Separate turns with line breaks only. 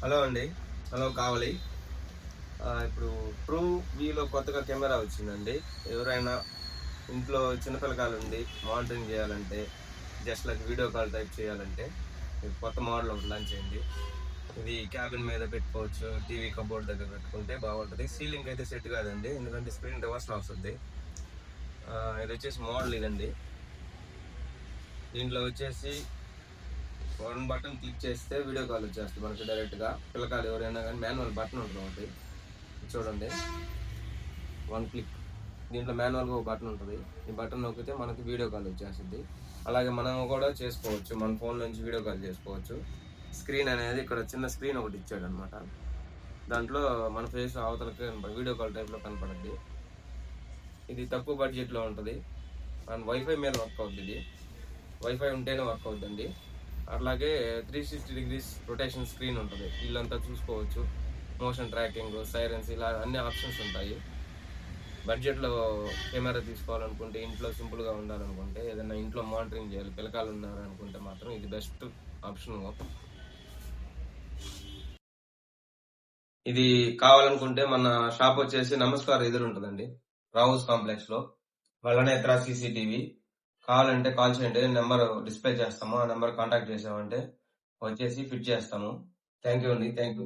Hello అండి. Hello కావలి. ఇప్పుడు true వీలో కొత్తగా కెమెరా వచ్చిందండి. ఎవరైనా ఇంట్లో చిన్న పిల్లకాయలుండి మానిటరింగ్ చేయాలంటే, just like video call type చేయాలంటే, ఇది కొత్త మోడల్ ఒకటి లాంచ్ అయింది. ఇది క్యాబిన్ మీద పెట్టుకోవచ్చు. టీవీ కబోర్డ్ దగ్గర పెట్టుకుంటే బాగుంటది. సీలింగ్ అయితే సెట్ కాదండి. ఎందుకంటే స్క్రీన్ రివర్స్‌లో వస్తది. ఇదొచ్చేసి మోడల్ ఇదండి. దీంట్లో వచ్చేసి వన్ బటన్ క్లిక్ చేస్తే వీడియో కాల్ వచ్చేస్తది మనకి డైరెక్ట్‌గా. పిల్లకాయలు ఎవరైనా గానీ మాన్యువల్ బటన్ ఉంటది ఒకటి. చూడండి. One click. దీంట్లో మాన్యువల్‌గా ఒక బటన్ ఉంటది. ఈ బటన్ నొక్కితే మనకి వీడియో కాల్ వచ్చేస్తది. అలాగే మనం కూడా చేసుకోవచ్చు. మన ఫోన్ నుంచి వీడియో కాల్ చేసుకోవచ్చు. స్క్రీన్ అనేది ఇక్కడ చిన్న స్క్రీన్ ఒకటి ఇచ్చాడనమాట. దాంట్లో మన ఫేస్ అవతలకి వీడియో కాల్ టైప్‌లో కనపడుద్ది. ఇది తక్కువ బడ్జెట్‌లో ఉంటది. అండ్ వైఫై మీద వర్క్ అవుద్ది ఇది. వైఫై ఉంటేనే వర్క్ అవుద్దండి. అట్లాగే 360 డిగ్రీస్ రొటేషన్ స్క్రీన్ ఉంటది. ఇల్లంతా చూసుకోవచ్చు. మోషన్ ట్రాకింగ్, సైరన్స్ ఇలా అన్ని ఆప్షన్స్ ఉంటాయి. బడ్జెట్‌లో కెమెరా తీసుకోవాలనుకుంటే, ఇంట్లో సింపుల్‌గా ఉండాలనుకుంటే, ఏదైనా ఇంట్లో మానిటరింగ్ చేయాలి, పిల్లకాయలు ఉన్నారనుకుంటే మాత్రం ఇది బెస్ట్ ఆప్షన్. ఇది కావాలనుకుంటే మన షాప్ వచ్చేసి నమస్కార్ ఎదురు ఉంటదండి. రావుస్ కాంప్లెక్స్ లో. వల్లనేత్ర సీసీటీవీ. కావాలంటే కాల్ చేయండి. నెంబర్ డిస్ప్లే చేస్తాము. ఆ నెంబర్ కాంటాక్ట్ చేసామంటే వచ్చేసి ఫిట్ చేస్తాము. థ్యాంక్ యూ అండి. Thank you.